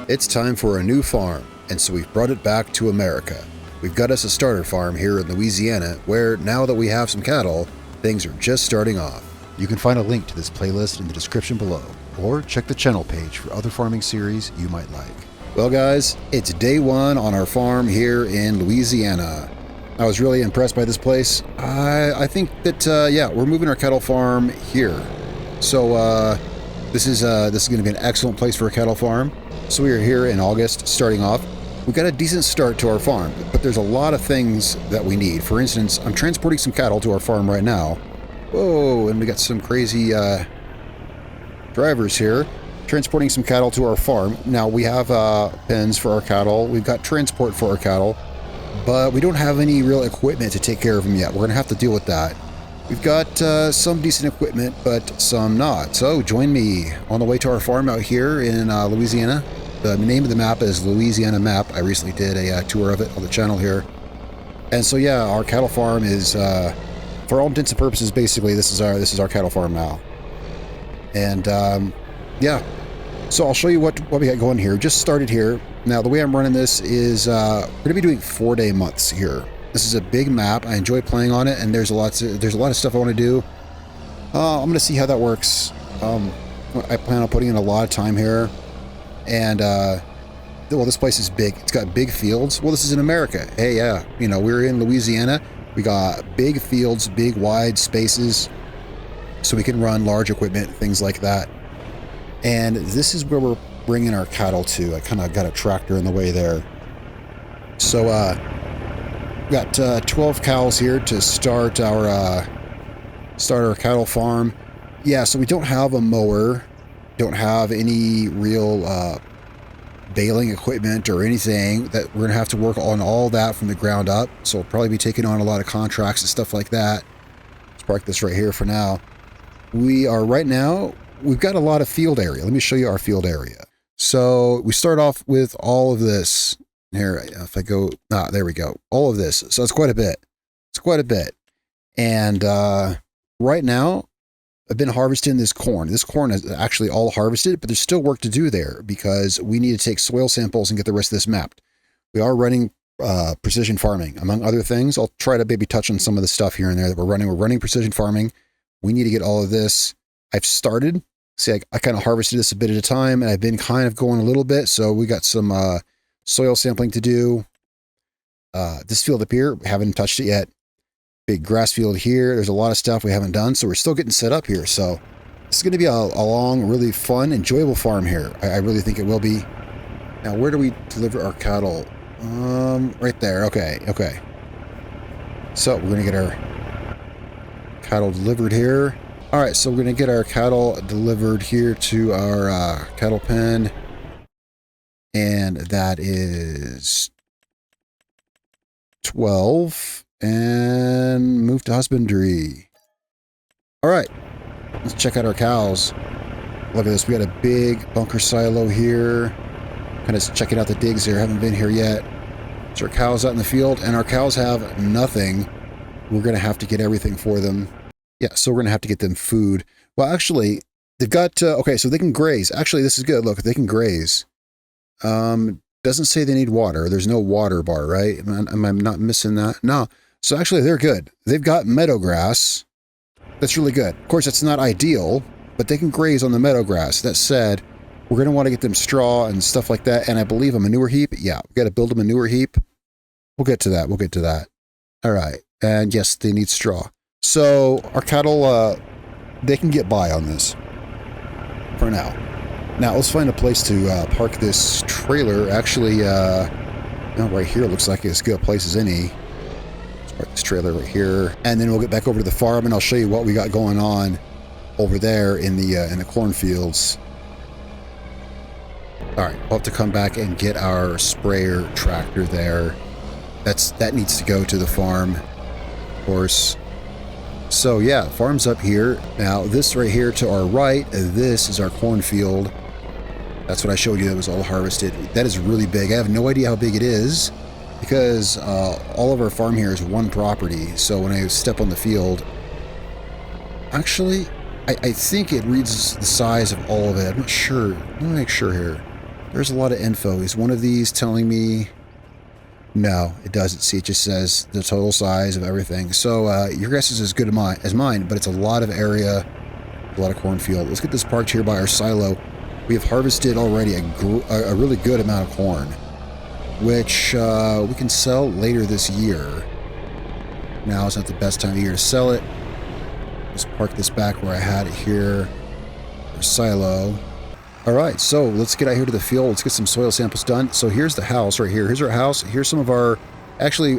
It's time for a new farm, and so we've brought it back to America. We've got us a starter farm here in Louisiana, where now that we have some cattle, things are just starting off. You can find a link to this playlist in the description below, or check the channel page for other farming series you might like. Well guys, it's day one on our farm here in Louisiana. I was really impressed by this place. I think that, yeah, we're moving our cattle farm here. So this is going to be an excellent place for a cattle farm. So we are here in August, starting off. We've got a decent start to our farm, but there's a lot of things that we need. For instance, I'm transporting some cattle to our farm right now. Whoa, and we got some crazy drivers here transporting some cattle to our farm. Now we have pens for our cattle. We've got transport for our cattle, but we don't have any real equipment to take care of them yet. We're going to have to deal with that. We've got some decent equipment, but some not. So join me on the way to our farm out here in Louisiana. The name of the map is Louisiana Map. I recently did a tour of it on the channel here. And so yeah, our cattle farm is, for all intents and purposes, basically this is our cattle farm now. And yeah, so I'll show you what we got going here. Just started here. Now the way I'm running this is we're going to be doing 4-day months here. This is a big map. I enjoy playing on it, and there's a lot of stuff I want to do. I'm going to see how that works. I plan on putting in a lot of time here, and well, this place is big. It's got big fields. Well, this is in America. Hey, yeah, you know, we're in Louisiana. We got big fields, big wide spaces, so we can run large equipment, things like that. And this is where we're bringing our cattle to. I kind of got a tractor in the way there. So, got 12 cows here to start our cattle farm. Yeah, so we don't have a mower, don't have any real baling equipment or anything. That we're gonna have to work on all that from the ground up. So we'll probably be taking on a lot of contracts and stuff like that. Let's park this right here for now. We've got a lot of field area. Let me show you our field area. So we start off with all of this. Here, if I go, there we go. All of this. So it's quite a bit. It's quite a bit. And right now, I've been harvesting this corn. This corn is actually all harvested, but there's still work to do there because we need to take soil samples and get the rest of this mapped. We are running precision farming, among other things. I'll try to maybe touch on some of the stuff here and there that we're running. We're running precision farming. We need to get all of this. I've started. See, I kind of harvested this a bit at a time, and I've been kind of going a little bit. So we got some soil sampling to do. This field up here, we haven't touched it yet. Big grass field here. There's a lot of stuff we haven't done, so we're still getting set up here. So this is going to be a long, really fun, enjoyable farm here. I really think it will be. Now, where do we deliver our cattle? Right there. Okay. So we're going to get our cattle delivered here. All right, so we're going to get our cattle delivered here to our cattle pen. And that is 12, and move to husbandry. All right, let's check out our cows. Look at this. We got a big bunker silo here. Kind of checking out the digs here. Haven't been here yet. So our cows out in the field, and our cows have nothing. We're going to have to get everything for them. Yeah, so we're going to have to get them food. Well, actually, they've got, okay, so they can graze. Actually, this is good. Look, they can graze. Doesn't say they need water. There's no water bar, right? Am I not missing that? No. So actually, they're good. They've got meadow grass. That's really good. Of course, that's not ideal, but they can graze on the meadow grass. That said, we're going to want to get them straw and stuff like that. And I believe a manure heap. Yeah, we got to build a manure heap. We'll get to that. All right. And yes, they need straw. So our cattle, they can get by on this for now. Now, let's find a place to park this trailer. Actually, right here looks like as good a place as any. Let's park this trailer right here. And then we'll get back over to the farm, and I'll show you what we got going on over there in the cornfields. All right, we'll have to come back and get our sprayer tractor there. That needs to go to the farm, of course. So yeah, farm's up here. Now this right here to our right, this is our cornfield. That's what I showed you that was all harvested. That is really big. I have no idea how big it is because all of our farm here is one property. So when I step on the field, actually, I think it reads the size of all of it. I'm not sure. Let me make sure here. There's a lot of info. Is one of these telling me? No, it doesn't. See, it just says the total size of everything. So your guess is as good as mine, but it's a lot of area, a lot of cornfield. Let's get this parked here by our silo. We have harvested already a really good amount of corn, which we can sell later this year. Now is not the best time of year to sell it. Let's park this back where I had it here. Our silo. All right, so let's get out here to the field. Let's get some soil samples done. So here's the house right here. Here's our house. Here's some of our, actually,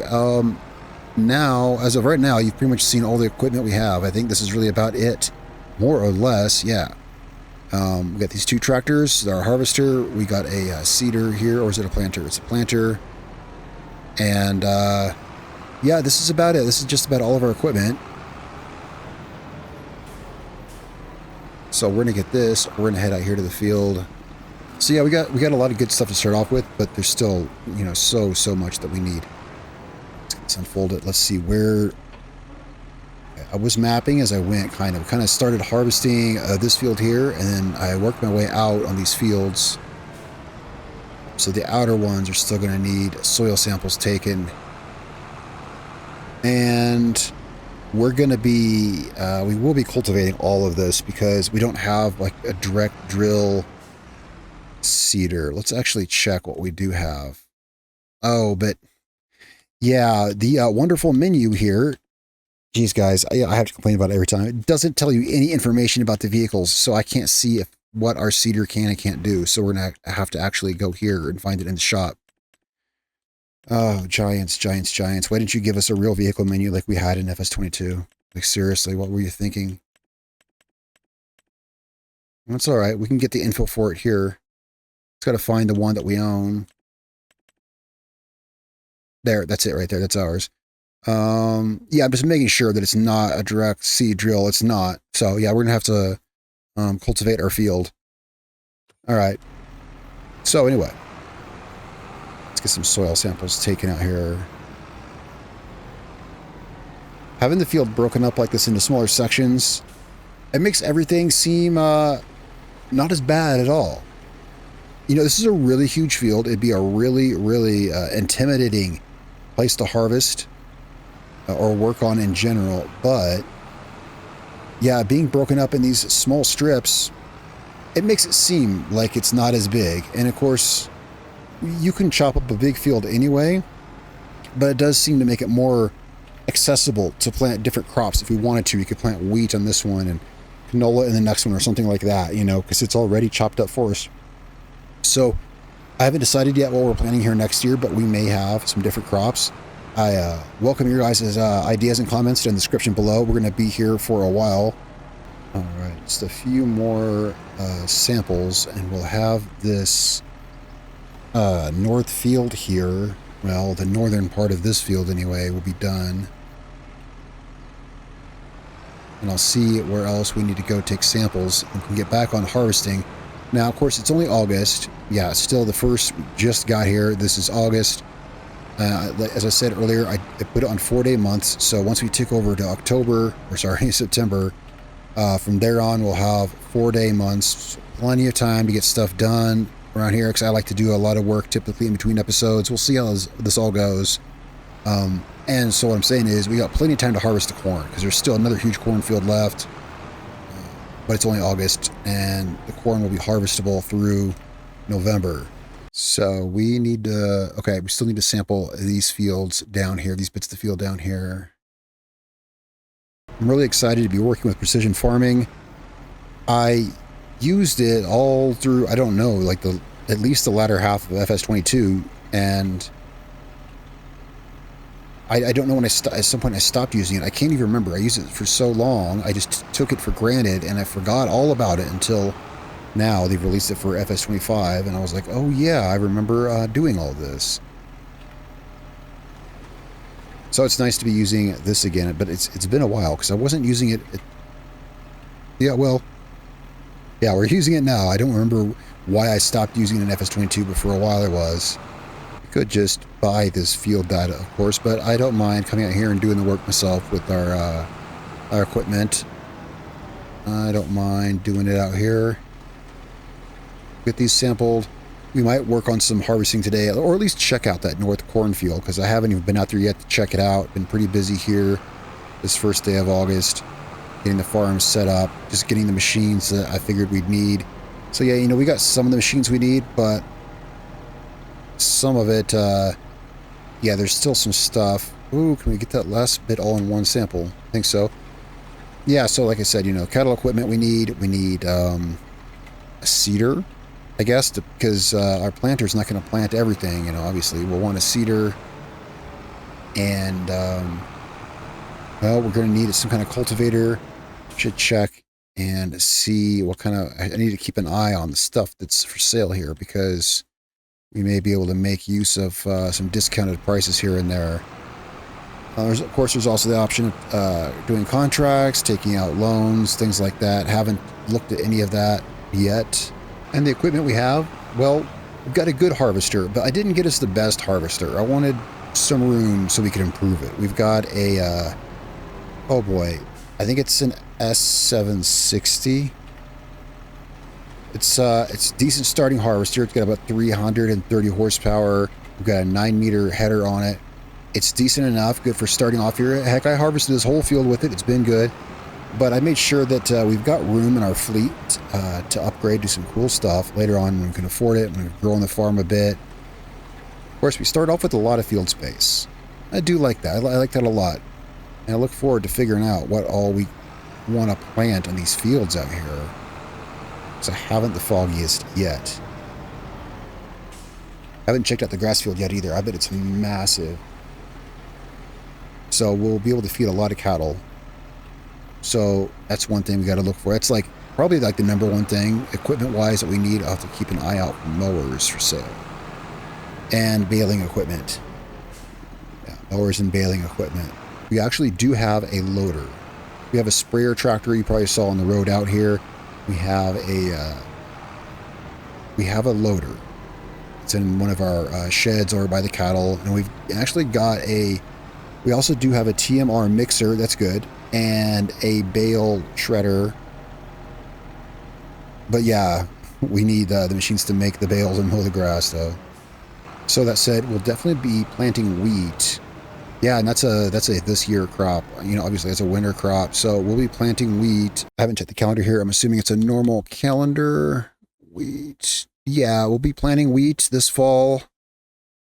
now, as of right now, you've pretty much seen all the equipment we have. I think this is really about it, more or less, yeah. We got these two tractors, our harvester. We got a seeder here, or is it a planter? It's a planter. And, yeah, this is about it. This is just about all of our equipment. So we're gonna get this. We're gonna head out here to the field. So yeah, we got a lot of good stuff to start off with, but there's still, you know, so much that we need. Let's unfold it. Let's see where I was mapping as I went. Kind of started harvesting this field here, and then I worked my way out on these fields. So the outer ones are still gonna need soil samples taken, and we're going to be, we will be cultivating all of this because we don't have like a direct drill seeder. Let's actually check what we do have. Oh, but yeah, the wonderful menu here. Geez, guys, I have to complain about it every time. It doesn't tell you any information about the vehicles, so I can't see what our seeder can and can't do. So we're going to have to actually go here and find it in the shop. Oh, giants. Why didn't you give us a real vehicle menu like we had in FS22? Like, seriously, what were you thinking? That's all right. We can get the info for it here. It's got to find the one that we own. There, that's it right there. That's ours. Yeah, I'm just making sure that it's not a direct seed drill. It's not. So, yeah, we're going to have to cultivate our field. All right. So, anyway. Get some soil samples taken out here. Having the field broken up like this into smaller sections, it makes everything seem not as bad at all. You know, this is a really huge field. It'd be a really intimidating place to harvest or work on in general. But yeah, being broken up in these small strips, it makes it seem like it's not as big. And of course, you can chop up a big field anyway, but it does seem to make it more accessible to plant different crops. If we wanted to, you could plant wheat on this one and canola in the next one or something like that, you know, because it's already chopped up for us. So I haven't decided yet what we're planting here next year, but we may have some different crops. I welcome your guys' ideas and comments in the description below. We're going to be here for a while. All right, just a few more samples, and we'll have this north field here. Well, the northern part of this field anyway will be done. And I'll see where else we need to go take samples and can get back on harvesting. Now, of course, it's only August. Yeah, it's still the first, just got here. This is August. As I said earlier, I put it on 4-day months. So once we tick over to September, from there on, we'll have 4-day months. Plenty of time to get stuff done around here, because I like to do a lot of work typically in between episodes. We'll see how this all goes. And so what I'm saying is we got plenty of time to harvest the corn, because there's still another huge cornfield left. But it's only August, and the corn will be harvestable through November. So we need to, okay, we still need to sample these fields down here, these bits of the field down here. I'm really excited to be working with precision farming. I used it all through, I don't know, like at least the latter half of FS22, and I don't know when at some point I stopped using it. I can't even remember. I used it for so long, I just took it for granted, and I forgot all about it until now. They've released it for FS25, and I was like, oh yeah, I remember doing all this. So it's nice to be using this again, but it's been a while, because I wasn't using it. Yeah, well, yeah, we're using it now. I don't remember why I stopped using it in FS22, but for a while I was. I could just buy this field data, of course, but I don't mind coming out here and doing the work myself with our equipment. I don't mind doing it out here. Get these sampled. we might work on some harvesting today, or at least check out that north cornfield, because I haven't even been out there yet to check it out. Been pretty busy here this first day of August, getting the farm set up, just getting the machines that I figured we'd need. So yeah, you know, we got some of the machines we need, but some of it, yeah, there's still some stuff. Ooh, can we get that last bit all in one sample? I think so. Yeah, so like I said, you know, cattle equipment we need a seeder, I guess, because our planter's not going to plant everything, you know, obviously. We'll want a seeder, and, well, we're going to need some kind of cultivator. Should check and see what kind of... I need to keep an eye on the stuff that's for sale here, because we may be able to make use of some discounted prices here and there. Of course, there's also the option of doing contracts, taking out loans, things like that. Haven't looked at any of that yet. And the equipment we have, well, we've got a good harvester, but I didn't get us the best harvester. I wanted some room so we could improve it. We've got a, oh boy, I think it's an S760. It's decent starting harvester. It's got about 330 horsepower. We've got a 9-meter header on it. It's decent enough, good for starting off here. Heck, I harvested this whole field with it. It's been good. But I made sure that we've got room in our fleet to upgrade to some cool stuff. Later on, when we can afford it, when we're growing the farm a bit. Of course, we start off with a lot of field space. I do like that. I like that a lot. And I look forward to figuring out what all we want to plant on these fields out here. Because I haven't the foggiest yet. I haven't checked out the grass field yet either. I bet it's massive. So we'll be able to feed a lot of cattle. So that's one thing we got to look for. That's like probably like the number one thing equipment-wise that we need. I'll have to keep an eye out for mowers for sale. And baling equipment. Yeah, mowers and baling equipment. We actually do have a loader. We have a sprayer tractor you probably saw on the road out here. We have a loader. It's in one of our sheds over by the cattle. And we've actually got we also do have a TMR mixer, that's good, and a bale shredder. But yeah, we need the machines to make the bales and mow the grass, though. So that said, we'll definitely be planting wheat. Yeah, and that's a this year crop. You know, obviously it's a winter crop, so we'll be planting wheat. I haven't checked the calendar here. I'm assuming it's a normal calendar. Wheat. Yeah, we'll be planting wheat this fall.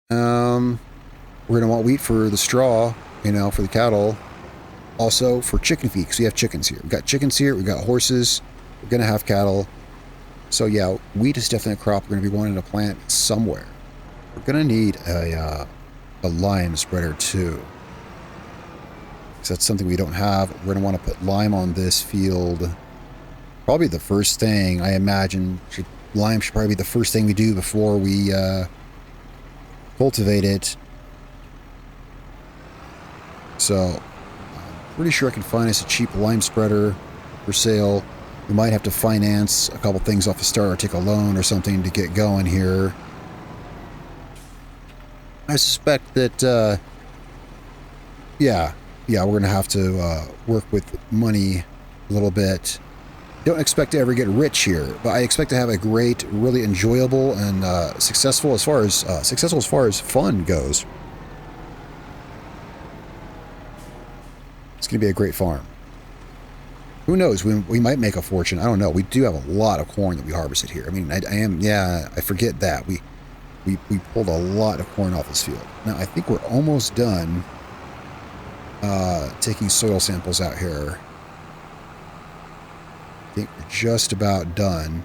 We're gonna want wheat for the straw, you know, for the cattle. Also for chicken feed, because we have chickens here. We've got chickens here, we've got horses, we're gonna have cattle. So yeah, wheat is definitely a crop we're gonna be wanting to plant somewhere. We're gonna need a lime spreader too. Because that's something we don't have. We're gonna want to put lime on this field. Probably the first thing, I imagine, lime should probably be the first thing we do before we cultivate it. So, I'm pretty sure I can find us a cheap lime spreader for sale. We might have to finance a couple things off the start or take a loan or something to get going here. I suspect that, yeah, we're going to have to work with money a little bit. Don't expect to ever get rich here, but I expect to have a great, really enjoyable and successful as far as fun goes. It's going to be a great farm. Who knows? We might make a fortune. I don't know. We do have a lot of corn that we harvested here. I mean, I forget that. We pulled a lot of corn off this field. Now, I think we're almost done taking soil samples out here. I think we're just about done.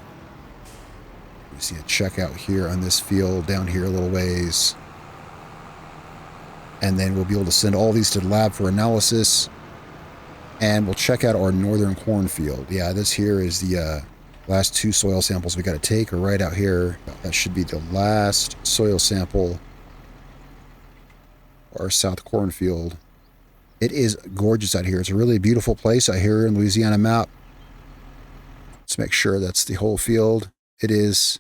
You see a checkout here on this field, down here a little ways. And then we'll be able to send all these to the lab for analysis. And we'll check out our northern cornfield. Yeah, this here is the last two soil samples we got to take are right out here. That should be the last soil sample for our south cornfield. It is gorgeous out here. It's a really beautiful place out here in Louisiana Map. Let's make sure that's the whole field. It is.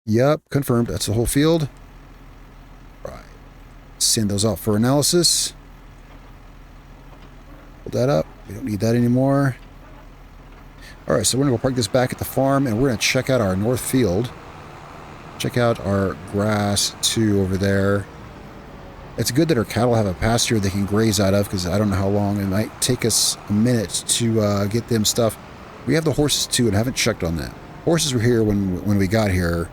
Yep, confirmed. That's the whole field. Right. Send those out for analysis. Pull that up. We don't need that anymore. Alright, so we're going to go park this back at the farm, and we're going to check out our north field. check out our grass too over there. It's good that our cattle have a pasture they can graze out of, because I don't know how long it might take us a minute to get them stuff. We have the horses too and haven't checked on them. Horses were here when we got here.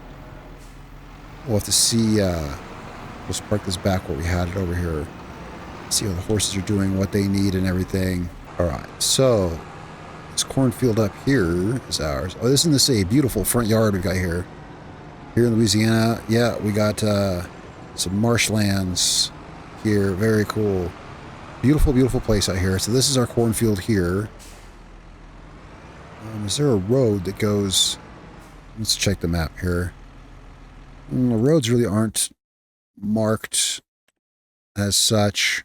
We'll have to see. Let's park this back where we had it over here. See how the horses are doing, what they need and everything. All right, so this cornfield up here is ours. Oh, isn't this a beautiful front yard we've got here? Here in Louisiana, yeah, we got some marshlands here. Very cool. Beautiful, beautiful place out here. So this is our cornfield here. Is there a road that goes... Let's check the map here. The roads really aren't marked as such.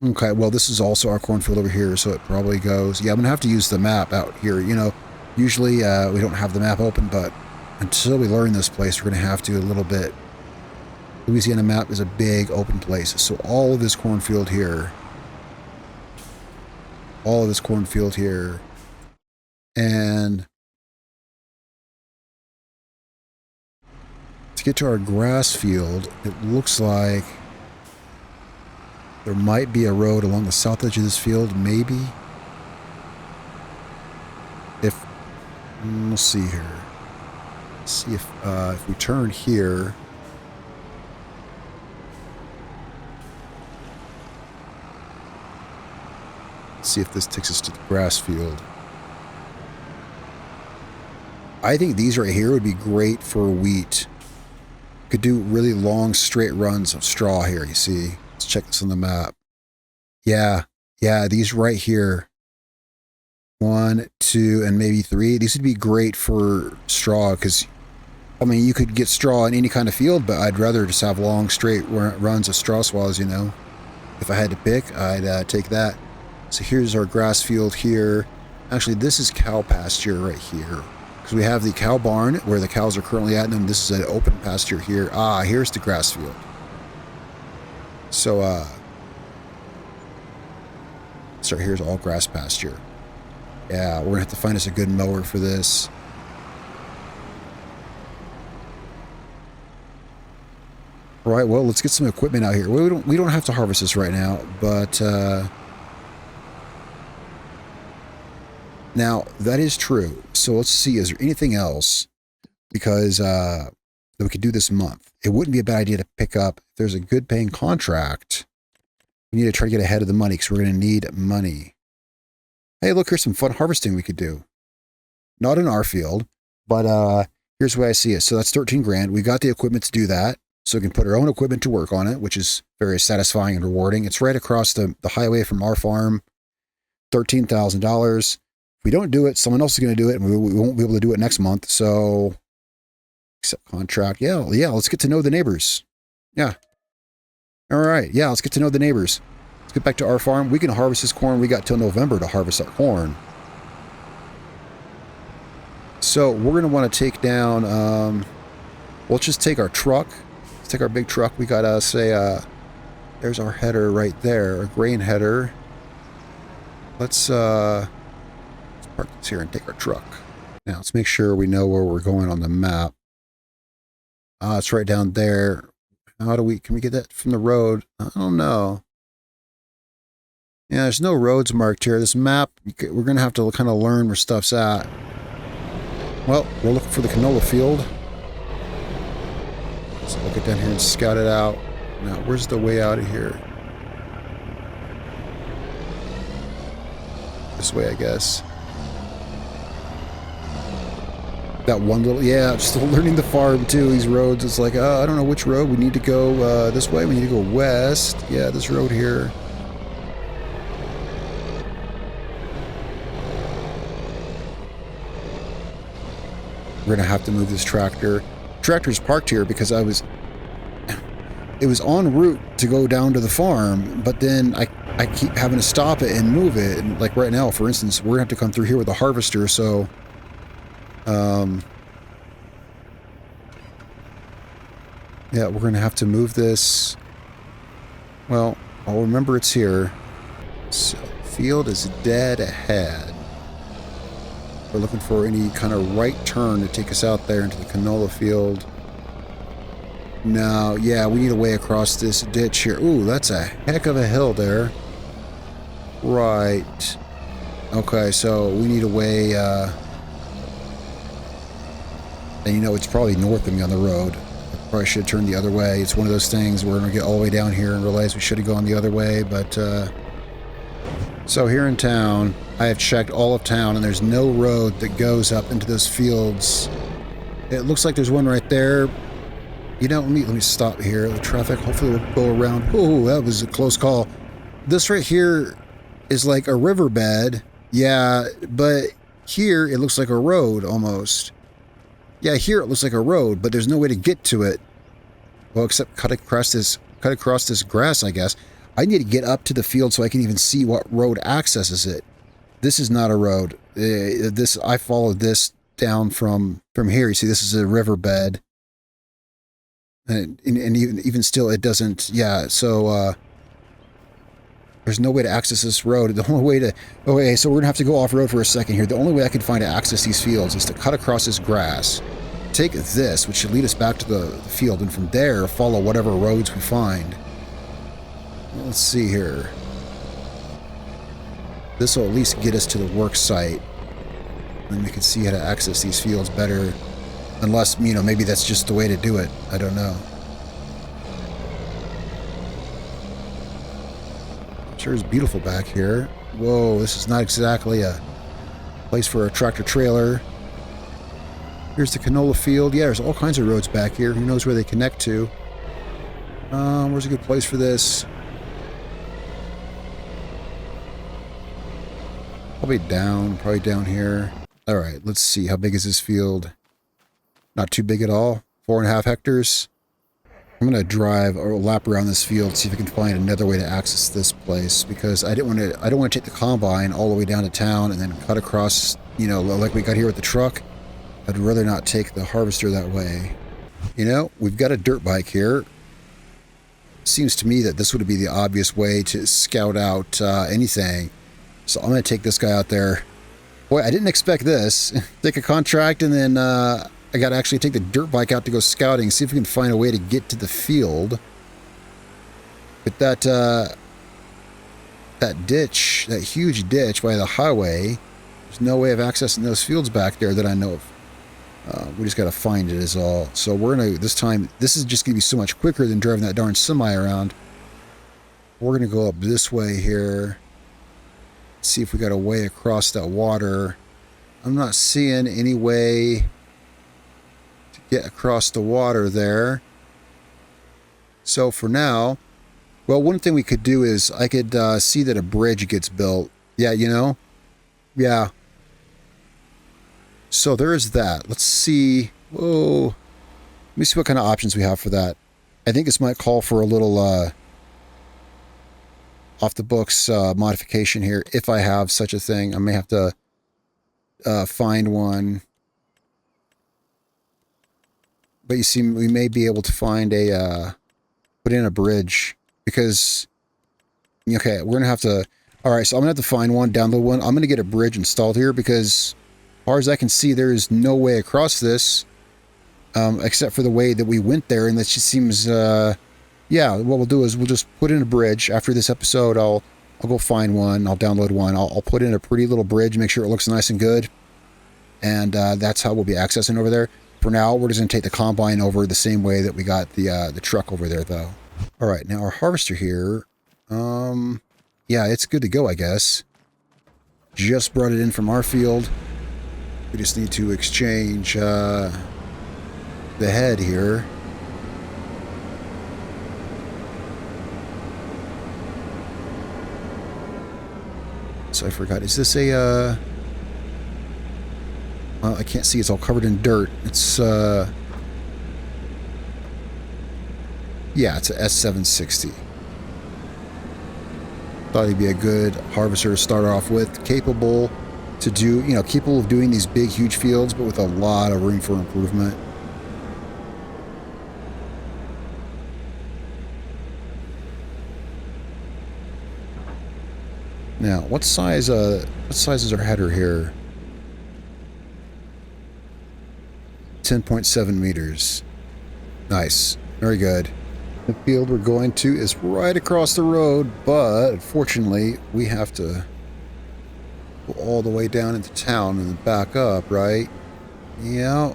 Okay, well, this is also our cornfield over here, so it probably goes... Yeah, I'm going to have to use the map out here. You know, usually we don't have the map open, but until we learn this place, we're going to have to a little bit. Louisiana Map is a big open place. So all of this cornfield here. All of this cornfield here. And to get to our grass field, it looks like there might be a road along the south edge of this field, maybe. If we'll see here. Let's see if we turn here. Let's see if this takes us to the grass field. I think these right here would be great for wheat. Could do really long straight runs of straw here, you see. Let's check this on the map. Yeah, these right here. 1, 2, and maybe 3. These would be great for straw, because, I mean, you could get straw in any kind of field, but I'd rather just have long straight runs of straw swales, you know. If I had to pick, I'd take that. So here's our grass field here. Actually, this is cow pasture right here. Because we have the cow barn where the cows are currently at, and then this is an open pasture here. Ah, here's the grass field. So, so here's all grass pasture. Yeah, we're going to have to find us a good mower for this. All right, well, let's get some equipment out here. We don't have to harvest this right now, but... Now, that is true. So let's see, is there anything else? Because that we could do this month. It wouldn't be a bad idea to pick up, if there's a good paying contract, we need to try to get ahead of the money, because we're going to need money. Hey, look, here's some fun harvesting we could do. Not in our field, but here's the way I see it. So that's 13 grand. We got the equipment to do that. So we can put our own equipment to work on it, which is very satisfying and rewarding. It's right across the highway from our farm. $13,000. If we don't do it, someone else is going to do it, and we won't be able to do it next month. So, accept contract. Yeah, let's get to know the neighbors. Yeah. All right. Yeah, let's get to know the neighbors. Let's get back to our farm. We can harvest this corn. We got till November to harvest our corn. So, we're going to want to take down, let's just take our truck. Let's take our big truck. We got to say, there's our header right there, our grain header. Let's park this here and take our truck. Now, let's make sure we know where we're going on the map. It's right down there. Can we get that from the road? I don't know. Yeah, there's no roads marked here. This map, we're going to have to kind of learn where stuff's at. Well, we're looking for the canola field. So we'll get down here and scout it out. Now, where's the way out of here? This way, I guess. Got one little, yeah, I'm still learning the farm too. These roads, it's like, I don't know which road. We need to go this way. We need to go west. Yeah, this road here. We're gonna have to move this tractor. Tractor's parked here because it was en route to go down to the farm, but then I keep having to stop it and move it. And like right now, for instance, we're gonna have to come through here with a harvester, so yeah, we're gonna have to move this. Well, I'll remember it's here. So, field is dead ahead. We're looking for any kind of right turn to take us out there into the canola field. No, yeah, we need a way across this ditch here. Ooh, that's a heck of a hill there. Right. Okay, so we need a way, and you know, it's probably north of me on the road. I probably should turn the other way. It's one of those things where we're going to get all the way down here and realize we should have gone the other way, but, so here in town, I have checked all of town, and there's no road that goes up into those fields. It looks like there's one right there. You know, let me stop here. The traffic, hopefully we'll go around. Oh, that was a close call. This right here is like a riverbed. Yeah, but here it looks like a road almost. Yeah, here it looks like a road, but there's no way to get to it. Well, except cut across this grass, I guess. I need to get up to the field so I can even see what road accesses it. This is not a road. I followed this down from here. You see, this is a riverbed. And even still, it doesn't. Yeah, so there's no way to access this road. The only way to. Okay, so we're gonna have to go off road for a second here. The only way I can find to access these fields is to cut across this grass, take this, which should lead us back to the field, and from there follow whatever roads we find. Let's see here. This will at least get us to the work site, and we can see how to access these fields better. Unless, you know, maybe that's just the way to do it. I don't know. Sure is beautiful back here. Whoa, this is not exactly a place for a tractor trailer. Here's the canola field. Yeah, there's all kinds of roads back here. Who knows where they connect to? Where's a good place for this? Probably down here. All right, let's see. How big is this field? Not too big at all. 4.5 hectares. I'm going to drive or lap around this field, see if I can find another way to access this place, because I don't want to take the combine all the way down to town and then cut across, you know, like we got here with the truck. I'd rather not take the harvester that way. You know, we've got a dirt bike here. Seems to me that this would be the obvious way to scout out anything. So I'm going to take this guy out there. Boy, I didn't expect this. Take a contract and then I got to actually take the dirt bike out to go scouting, see if we can find a way to get to the field. But that ditch, that huge ditch by the highway, there's no way of accessing those fields back there that I know of. We just got to find it is all. So we're going to, this time, this is just going to be so much quicker than driving that darn semi around. We're going to go up this way here. See if we got a way across that water. I'm not seeing any way to get across the water there. So for now, well, one thing we could do is I could see that a bridge gets built. Yeah, you know? Yeah. So there is that. Let's see. Whoa. Let me see what kind of options we have for that. I think this might call for a little off the books modification here, if I have such a thing. I may have to find one. But you see, we may be able to find a put in a bridge, because okay, we're gonna have to. All right, so I'm gonna have to find one, download one. I'm gonna get a bridge installed here, because as far as I can see, there is no way across this except for the way that we went there, and that just seems yeah, what we'll do is we'll just put in a bridge. After this episode, I'll go find one. I'll download one. I'll put in a pretty little bridge, make sure it looks nice and good. And that's how we'll be accessing over there. For now, we're just going to take the combine over the same way that we got the truck over there, though. All right, now our harvester here. Yeah, it's good to go, I guess. Just brought it in from our field. We just need to exchange the head here. So I forgot. Is this a, well, I can't see. It's all covered in dirt. It's, yeah, it's a S760. Thought he'd be a good harvester to start off with. Capable to do, you know, capable of doing these big, huge fields, but with a lot of room for improvement. Now, what size is our header here? 10.7 meters. Nice. Very good. The field we're going to is right across the road, but unfortunately, we have to go all the way down into town and then back up, right? Yeah.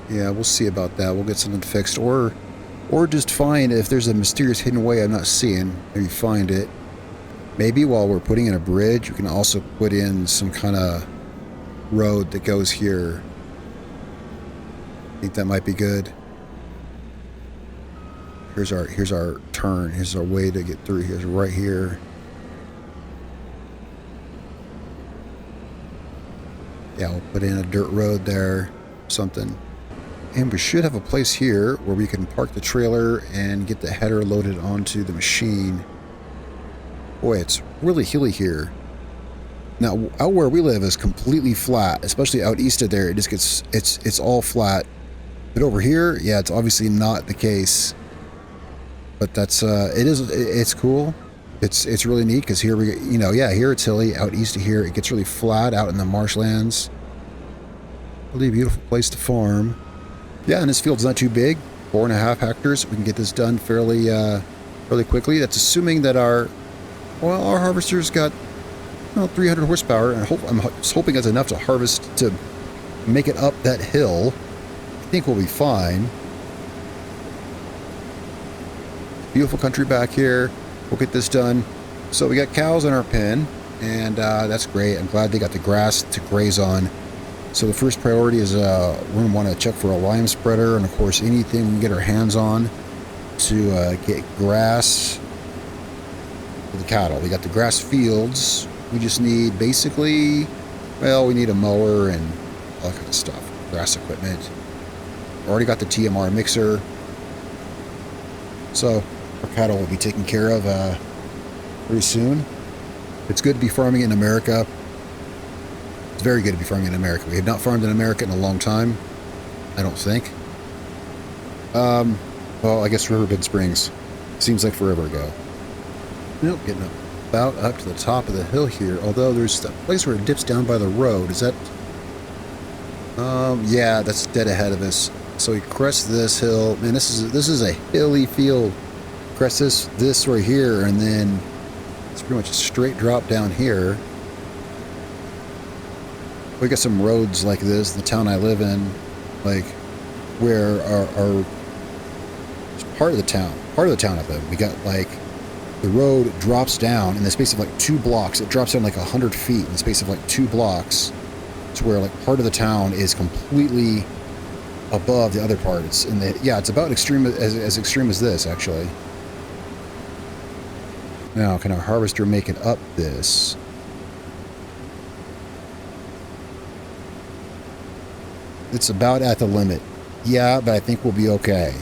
Yeah, we'll see about that. We'll get something fixed, or just find if there's a mysterious hidden way I'm not seeing. Maybe find it. Maybe while we're putting in a bridge, we can also put in some kind of road that goes here. I think that might be good. Here's our turn. Here's our way to get through. Here's right here. Yeah, we'll put in a dirt road there, something. And we should have a place here where we can park the trailer and get the header loaded onto the machine. Boy, it's really hilly here. Now, out where we live is completely flat, especially out east of there. It just gets, it's all flat. But over here, yeah, it's obviously not the case. But that's, it's cool. It's really neat because here we, you know, yeah, here it's hilly. Out east of here, it gets really flat out in the marshlands. Really beautiful place to farm. Yeah, and this field's not too big, 4.5 hectares. We can get this done fairly quickly. That's assuming that our harvester's got 300 horsepower, and I'm hoping that's enough to harvest to make it up that hill. I think we'll be fine. Beautiful country back here. We'll get this done. So we got cows in our pen, and that's great. I'm glad they got the grass to graze on. So the first priority is we're going to want to check for a lime spreader, and of course anything we can get our hands on to get grass for the cattle. We got the grass fields. We just need basically, well, we need a mower and all that kind of stuff. Grass equipment. Already got the TMR mixer. So our cattle will be taken care of pretty soon. It's good to be farming in America. It's very good to be farming in America. We have not farmed in America in a long time, I don't think. Well, I guess Riverbend Springs. Seems like forever ago. Nope, getting about up to the top of the hill here. Although there's that place where it dips down by the road. Is that... yeah, that's dead ahead of us. So we crest this hill. Man, this is a hilly field. Crest this right here, and then it's pretty much a straight drop down here. We got some roads like this, the town I live in, like where our part of the town I live in. We got like the road drops down in the space of like 2 blocks. It drops down like 100 feet in the space of like 2 blocks, to where like part of the town is completely above the other part. It's in the, yeah, it's about extreme as extreme as this actually. Now, can our harvester make it up this? It's about at the limit. Yeah, but I think we'll be okay.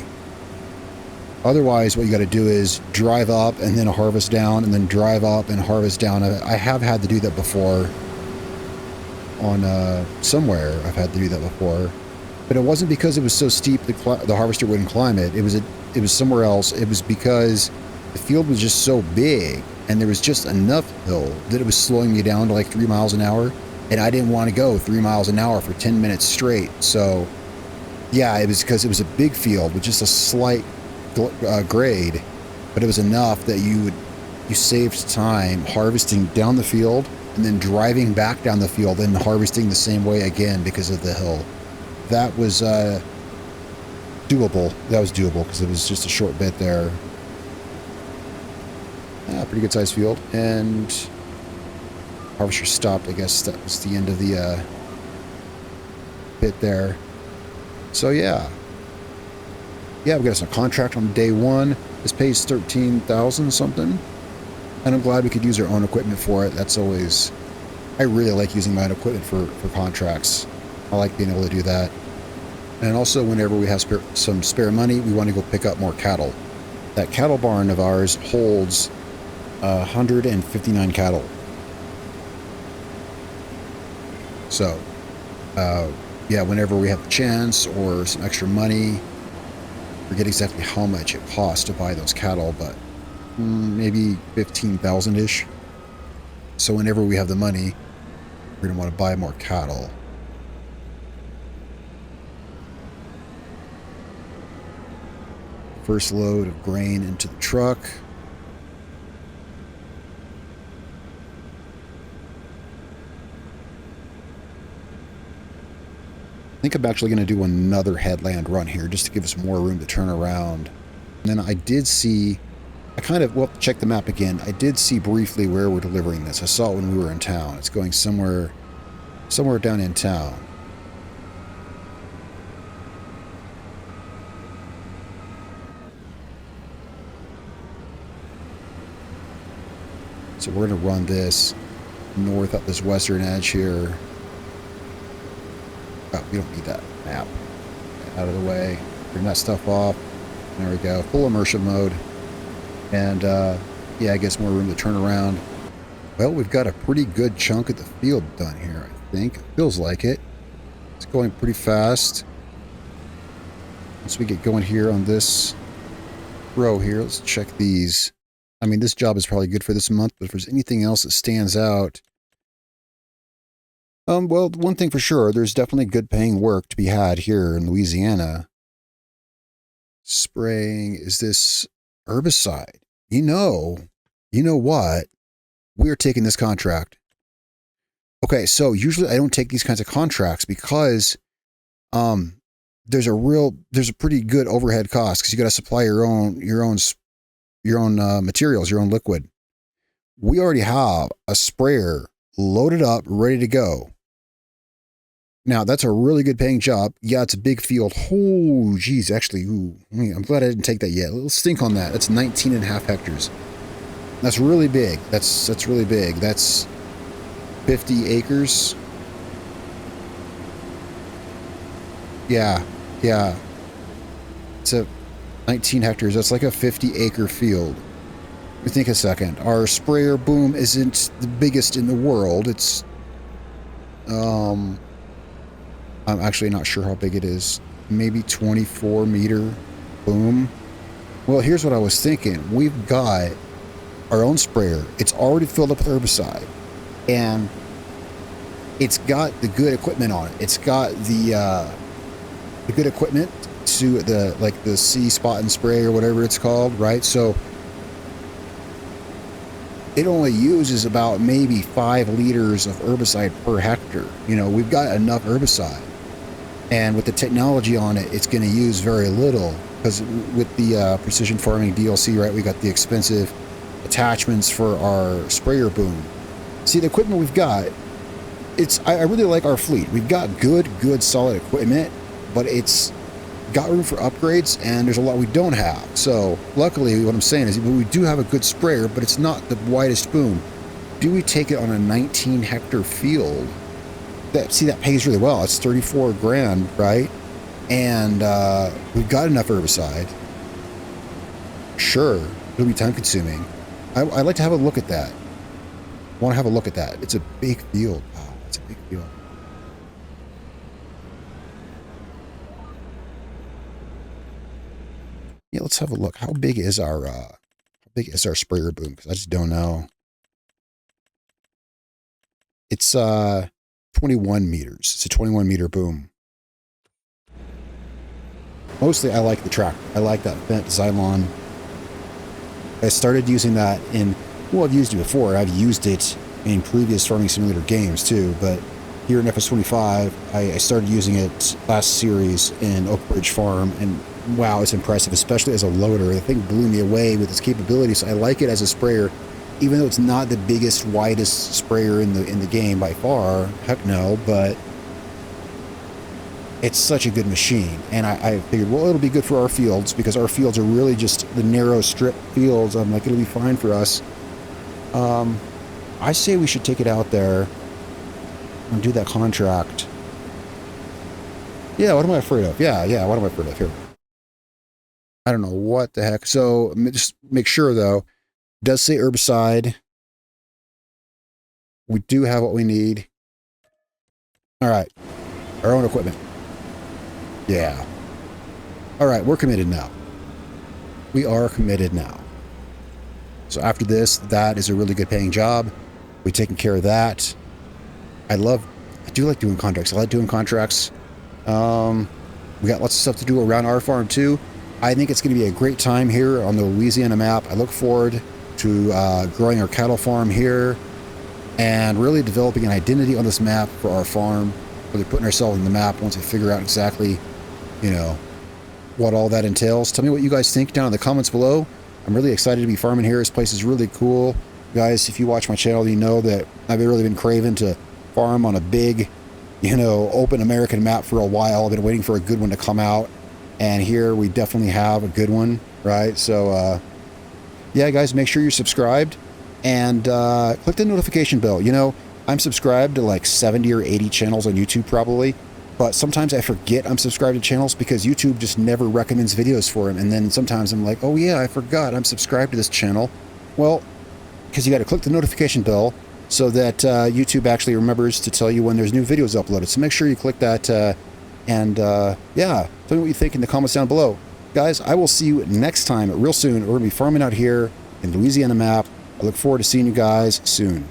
Otherwise, what you got to do is drive up and then harvest down, and then drive up and harvest down. I have had to do that before. On somewhere, I've had to do that before, but it wasn't because it was so steep the harvester wouldn't climb it. It was somewhere else. It was because the field was just so big, and there was just enough hill that it was slowing me down to like 3 miles an hour. And I didn't want to go 3 miles an hour for 10 minutes straight. So, yeah, it was because it was a big field with just a slight grade, but it was enough that you saved time harvesting down the field and then driving back down the field and harvesting the same way again because of the hill. That was doable. That was doable because it was just a short bit there. Yeah, pretty good sized field. And harvester stopped. I guess that was the end of the bit there. So yeah, we got us a contract on day 1. This pays 13,000 something, and I'm glad we could use our own equipment for it. That's always, I really like using my own equipment for contracts. I like being able to do that. And also, whenever we have some spare money, we want to go pick up more cattle. That cattle barn of ours holds 159 cattle. So, yeah, whenever we have the chance or some extra money, I forget exactly how much it costs to buy those cattle, but maybe 15,000-ish. So whenever we have the money, we're going to want to buy more cattle. first load of grain into the truck. I think I'm actually going to do another headland run here just to give us more room to turn around. And then I did see, we'll check the map again. I did see briefly where we're delivering this. I saw it when we were in town. It's going somewhere down in town. So we're going to run this north up this western edge here. Oh, we don't need that map. Out of the way. Bring that stuff off. There we go. Full immersion mode. And, yeah, I guess more room to turn around. Well, we've got a pretty good chunk of the field done here, I think. Feels like it. It's going pretty fast. Once we get going here on this row here, let's check these. I mean, this job is probably good for this month, but if there's anything else that stands out... well, one thing for sure, there's definitely good paying work to be had here in Louisiana. Spraying, is this herbicide? You know what? We are taking this contract. Okay, so usually I don't take these kinds of contracts because there's a pretty good overhead cost because you got to supply your own materials, your own liquid. We already have a sprayer loaded up, ready to go. Now, that's a really good paying job. Yeah, it's a big field. Oh, geez, actually, I'm glad I didn't take that yet. Let's think on that. That's 19 and a half hectares. That's really big. That's really big. That's 50 acres. Yeah. It's a 19 hectares. That's like a 50-acre field. Let me think a second. Our sprayer boom isn't the biggest in the world. It's, I'm actually not sure how big it is. Maybe 24-meter boom. Well, here's what I was thinking. We've got our own sprayer. It's already filled up with herbicide. And it's got the good equipment on it. It's got the good equipment to the C spot and spray or whatever it's called, right? So it only uses about maybe 5 liters of herbicide per hectare. You know, we've got enough herbicide. And with the technology on it, it's going to use very little. Because with the precision farming DLC, right, we got the expensive attachments for our sprayer boom. See, the equipment we've got, I really like our fleet. We've got good solid equipment, but it's got room for upgrades, and there's a lot we don't have. So luckily, what I'm saying is we do have a good sprayer, but it's not the widest boom. Do we take it on a 19-hectare field? That pays really well. It's 34 grand, right? And we've got enough herbicide. Sure, it'll be time consuming. I'd like to have a look at that. I want to have a look at that. It's a big field. Wow, it's a big field. Yeah, let's have a look. How big is our sprayer boom? Because I just don't know. It's 21 meters. It's a 21-meter boom. Mostly, I like the tractor. I like that bent Xylon. I started using that I've used it before. I've used it in previous farming simulator games too, but here in FS25, I started using it last series in Oak Ridge Farm, and wow, it's impressive, especially as a loader. The thing blew me away with its capabilities. I like it as a sprayer, even though it's not the biggest, widest sprayer in the game by far. Heck no, but it's such a good machine. And I figured, well, it'll be good for our fields because our fields are really just the narrow strip fields. I'm like, it'll be fine for us. I say we should take it out there and do that contract. Yeah, what am I afraid of? Yeah, what am I afraid of here? I don't know what the heck. So just make sure though, it does say herbicide. We do have what we need. All right, our own equipment. Yeah. All right, we're committed now. We are committed now. So after this, that is a really good paying job. We've taken care of that. I do like doing contracts. I like doing contracts. We got lots of stuff to do around our farm too. I think it's going to be a great time here on the Louisiana map. I look forward to growing our cattle farm here and really developing an identity on this map for our farm. Really putting ourselves on the map once we figure out exactly, you know, what all that entails. Tell me what you guys think down in the comments below. I'm really excited to be farming here. This place is really cool. Guys, if you watch my channel, you know that I've really been craving to farm on a big, you know, open American map for a while. I've been waiting for a good one to come out. And here we definitely have a good one, right? So, yeah, guys, make sure you're subscribed and click the notification bell. You know, I'm subscribed to like 70 or 80 channels on YouTube probably, but sometimes I forget I'm subscribed to channels because YouTube just never recommends videos for them. And then sometimes I'm like, oh yeah, I forgot I'm subscribed to this channel. Well, because you got to click the notification bell so that YouTube actually remembers to tell you when there's new videos uploaded. So make sure you click that yeah, tell me what you think in the comments down below. Guys, I will see you next time real soon. We're going to be farming out here in Louisiana Map. I look forward to seeing you guys soon.